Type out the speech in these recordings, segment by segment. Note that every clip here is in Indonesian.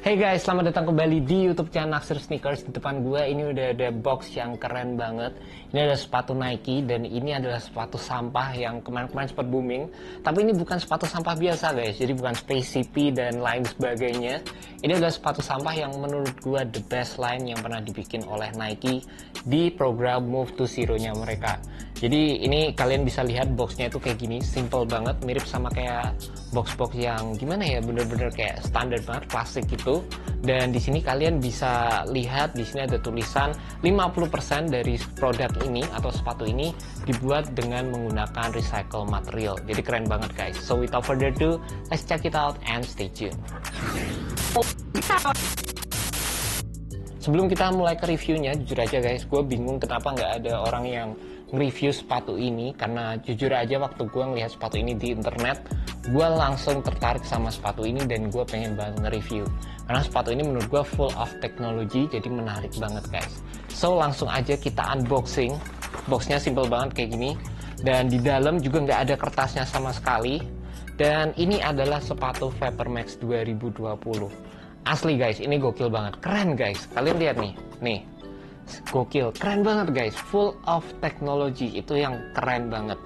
Hey guys, selamat datang kembali di YouTube channel Naksir Sneakers. Di depan gue ini udah ada box yang keren banget. Ini ada sepatu Nike dan ini adalah sepatu sampah yang kemarin-kemarin sempat booming. Tapi ini bukan sepatu sampah biasa guys, jadi bukan Space CP dan lain sebagainya. Ini adalah sepatu sampah yang menurut gue the best line yang pernah dibikin oleh Nike di program Move to Zero-nya mereka. Jadi ini kalian bisa lihat boxnya itu kayak gini, simple banget, mirip sama kayak box-box yang gimana ya, bener-bener kayak standar banget, klasik gitu. Dan di sini kalian bisa lihat di sini ada tulisan 50% dari produk ini atau sepatu ini dibuat dengan menggunakan recycle material. Jadi keren banget guys. So without further ado, let's check it out and stay tuned. Sebelum kita mulai ke reviewnya, jujur aja guys, gue bingung kenapa nggak ada orang yang nge-review sepatu ini. Karena jujur aja waktu gue ngelihat sepatu ini di internet, gue langsung tertarik sama sepatu ini dan gue pengen banget nge-review. Karena sepatu ini menurut gue full of technology, jadi menarik banget guys. So langsung aja kita unboxing. Boxnya simple banget kayak gini. Dan di dalam juga nggak ada kertasnya sama sekali. Dan ini adalah sepatu Vapormax 2020. Asli guys, ini gokil banget, keren guys. Kalian lihat nih, gokil, keren banget guys. Full of technology, itu yang keren banget.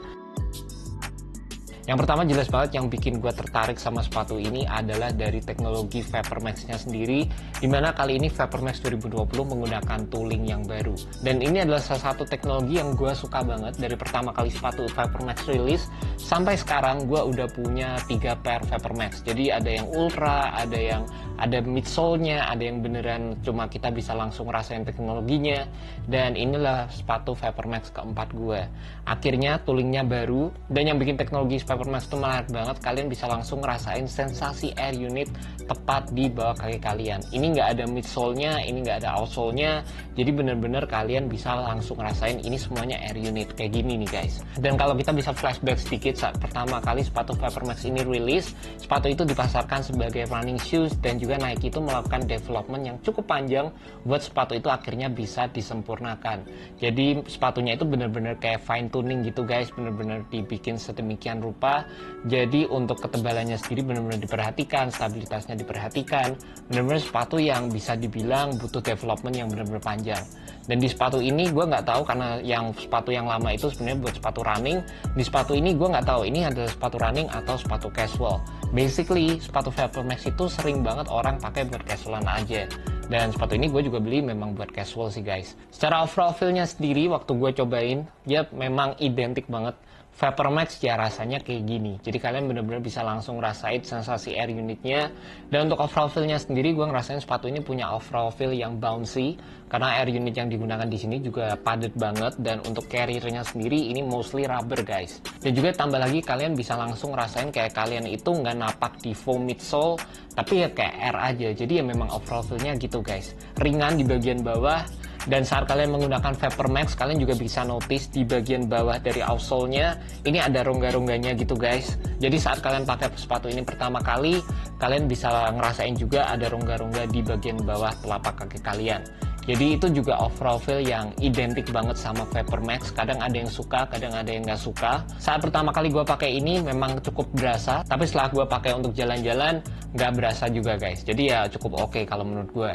Yang pertama jelas banget yang bikin gue tertarik sama sepatu ini adalah dari teknologi Vapormax-nya sendiri, dimana kali ini Vapormax 2020 menggunakan tooling yang baru. Dan ini adalah salah satu teknologi yang gue suka banget. Dari pertama kali sepatu Vapormax rilis sampai sekarang gue udah punya 3 pair Vapormax. Jadi ada yang ultra, ada midsole-nya, ada yang beneran cuma kita bisa langsung rasain teknologinya. Dan inilah sepatu Vapormax keempat gue. Akhirnya toolingnya baru, dan yang bikin teknologi Vapormax itu menarik banget, kalian bisa langsung ngerasain sensasi air unit tepat di bawah kaki kalian. Ini nggak ada midsole-nya, ini nggak ada outsole-nya, jadi bener-bener kalian bisa langsung ngerasain ini semuanya air unit kayak gini nih guys. Dan kalau kita bisa flashback sedikit, saat pertama kali sepatu Vapormax ini rilis, sepatu itu dipasarkan sebagai running shoes, dan juga Nike itu melakukan development yang cukup panjang buat sepatu itu akhirnya bisa disempurnakan. Jadi sepatunya itu bener-bener kayak fine tuning gitu guys, bener-bener dibikin sedemikian rupa. Jadi untuk ketebalannya sendiri benar-benar diperhatikan, stabilitasnya diperhatikan, benar-benar sepatu yang bisa dibilang butuh development yang benar-benar panjang. Dan di sepatu ini gue nggak tahu, karena yang sepatu yang lama itu sebenarnya buat sepatu running. Di sepatu ini gue nggak tahu ini adalah sepatu running atau sepatu casual. Basically sepatu Vapormax itu sering banget orang pakai buat casualan aja. Dan sepatu ini gue juga beli memang buat casual sih guys. Secara overall feel-nya sendiri waktu gue cobain, ya memang identik banget. Vapormax ya rasanya kayak gini, jadi kalian benar-benar bisa langsung rasain sensasi air unitnya. Dan untuk overall feel-nya sendiri, gue ngerasain sepatu ini punya overall feel yang bouncy, karena air unit yang digunakan di sini juga padat banget. Dan untuk carrier-nya sendiri ini mostly rubber guys. Dan juga tambah lagi kalian bisa langsung rasain kayak kalian itu nggak napak di foam midsole, tapi ya kayak air aja. Jadi ya memang overall feel-nya gitu guys, ringan di bagian bawah. Dan saat kalian menggunakan Vapormax, kalian juga bisa notice di bagian bawah dari outsole-nya ini ada rongga-rongganya gitu guys. Jadi saat kalian pakai sepatu ini pertama kali, kalian bisa ngerasain juga ada rongga-rongga di bagian bawah telapak kaki kalian. Jadi itu juga overall feel yang identik banget sama Vapormax. Kadang ada yang suka, kadang ada yang nggak suka. Saat pertama kali gue pakai ini memang cukup berasa, tapi setelah gue pakai untuk jalan-jalan nggak berasa juga guys. Jadi ya cukup oke kalau menurut gue.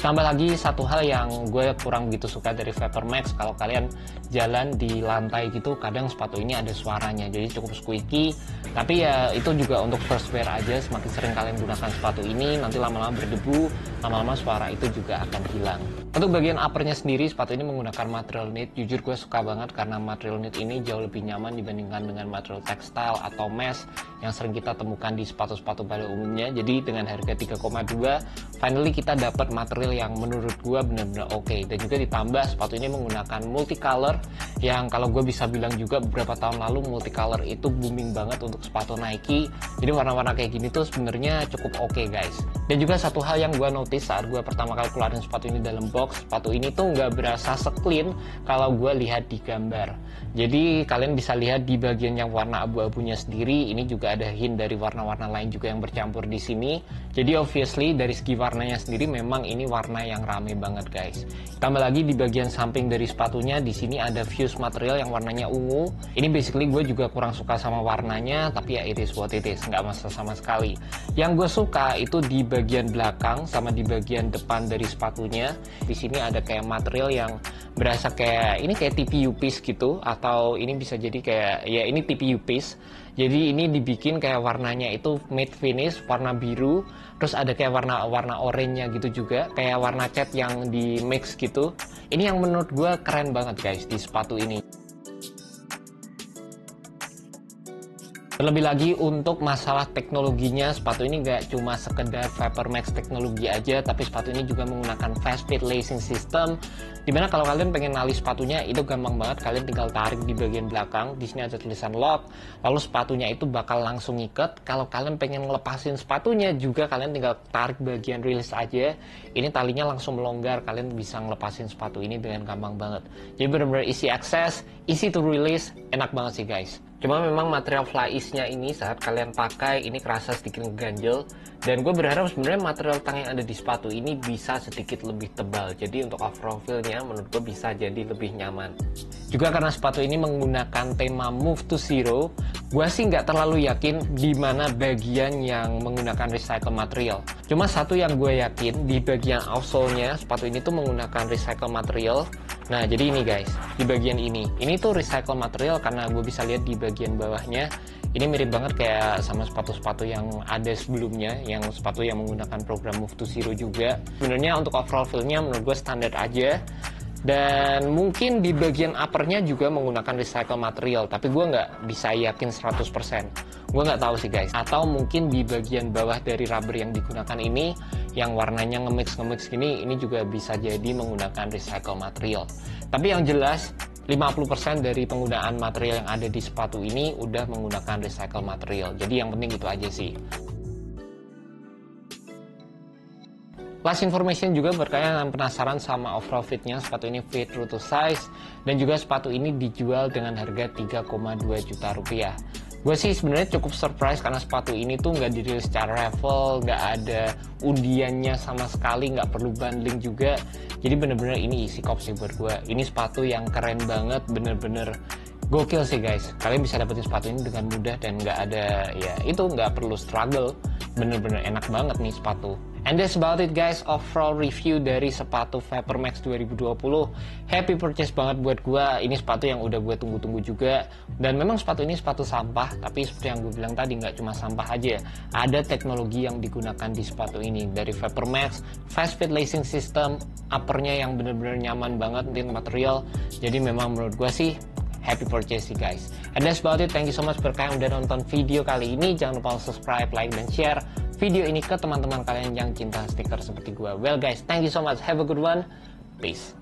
Tambah lagi satu hal yang gue kurang begitu suka dari Vapormax, kalau kalian jalan di lantai gitu, kadang sepatu ini ada suaranya, jadi cukup squeaky. Tapi ya itu juga untuk first wear aja, semakin sering kalian gunakan sepatu ini, nanti lama-lama berdebu, lama-lama suara itu juga akan hilang. Untuk bagian uppernya sendiri, sepatu ini menggunakan material knit. Jujur gue suka banget karena material knit ini jauh lebih nyaman dibandingkan dengan material textile atau mesh yang sering kita temukan di sepatu-sepatu pada umumnya. Jadi dengan harga 3,2, finally kita dapat material yang menurut gue benar-benar oke. Dan juga ditambah sepatu ini menggunakan multicolor, yang kalau gue bisa bilang juga beberapa tahun lalu multicolor itu booming banget untuk sepatu Nike. Jadi warna-warna kayak gini tuh sebenarnya cukup oke guys. Dan juga satu hal yang gue notice saat gue pertama kali keluarin sepatu ini dalam box, sepatu ini tuh nggak berasa se-clean kalau gue lihat di gambar. Jadi kalian bisa lihat di bagian yang warna abu-abunya sendiri, ini juga juga ada hint dari warna-warna lain juga yang bercampur di sini. Jadi obviously dari segi warnanya sendiri memang ini warna yang rame banget guys. Tambah lagi di bagian samping dari sepatunya di sini ada fuse material yang warnanya ungu. Ini basically gue juga kurang suka sama warnanya, tapi ya it is what it is, nggak masalah sama sekali. Yang gue suka itu di bagian belakang sama di bagian depan dari sepatunya. Di sini ada kayak material yang berasa kayak ini kayak TPU piece gitu, atau ini bisa jadi kayak ya ini TPU piece. Jadi ini dibikin kayak warnanya itu matte finish warna biru, terus ada kayak warna oranye gitu juga, kayak warna cat yang di mix gitu. Ini yang menurut gue keren banget guys di sepatu ini. Terlebih lagi untuk masalah teknologinya, sepatu ini nggak cuma sekedar VaporMax teknologi aja, tapi sepatu ini juga menggunakan fast fit lacing system. Dimana kalau kalian pengen nali sepatunya itu gampang banget, kalian tinggal tarik di bagian belakang. Di sini ada tulisan lock, lalu sepatunya itu bakal langsung ngikat. Kalau kalian pengen ngelepasin sepatunya juga kalian tinggal tarik bagian release aja. Ini talinya langsung melonggar, kalian bisa ngelepasin sepatu ini dengan gampang banget. Jadi benar-benar easy access, easy to release, enak banget sih guys. Cuma memang material fly-ease-nya ini saat kalian pakai ini kerasa sedikit ngeganjel, dan gue berharap sebenarnya material tang yang ada di sepatu ini bisa sedikit lebih tebal. Jadi untuk overall feel-nya menurut gue bisa jadi lebih nyaman. Juga karena sepatu ini menggunakan tema Move to Zero, gue sih nggak terlalu yakin di mana bagian yang menggunakan recycle material. Cuma satu yang gue yakin, di bagian outsole-nya sepatu ini tuh menggunakan recycle material. Nah jadi ini guys, di bagian ini tuh recycle material karena gue bisa lihat di bagian bawahnya ini mirip banget kayak sama sepatu-sepatu yang ada sebelumnya, yang sepatu yang menggunakan program Move to Zero juga. Sebenarnya untuk overall feel-nya menurut gue standar aja, dan mungkin di bagian uppernya juga menggunakan recycle material, tapi gue nggak bisa yakin 100%. Gue nggak tahu sih guys. Atau mungkin di bagian bawah dari rubber yang digunakan ini, yang warnanya nge-mix gini, ini juga bisa jadi menggunakan recycle material. Tapi yang jelas 50% dari penggunaan material yang ada di sepatu ini udah menggunakan recycle material. Jadi yang penting itu aja sih. Last information juga berkaitan dengan penasaran sama overall fitnya. Sepatu ini fit true to size, dan juga sepatu ini dijual dengan harga 3,2 juta rupiah. Gue sih sebenarnya cukup surprise karena sepatu ini tuh nggak dirilis secara raffle, nggak ada undiannya sama sekali, nggak perlu bundling juga. Jadi bener-bener ini easy cop sih buat gue. Ini sepatu yang keren banget, bener-bener gokil sih guys. Kalian bisa dapetin sepatu ini dengan mudah dan nggak ada ya itu nggak perlu struggle. Bener-bener enak banget nih sepatu. And that's about it guys, overall review dari sepatu VaporMax 2020. Happy purchase banget buat gue. Ini sepatu yang udah gue tunggu-tunggu juga. Dan memang sepatu ini sepatu sampah, tapi seperti yang gue bilang tadi nggak cuma sampah aja. Ada teknologi yang digunakan di sepatu ini. Dari VaporMax, fast fit lacing system, uppernya yang bener-bener nyaman banget di material. Jadi memang menurut gue sih happy purchase sih guys. And that's about it. Thank you so much buat kalian udah nonton video kali ini. Jangan lupa subscribe, like, dan share video ini ke teman-teman kalian yang cinta stiker seperti gue. Well guys, thank you so much. Have a good one. Peace.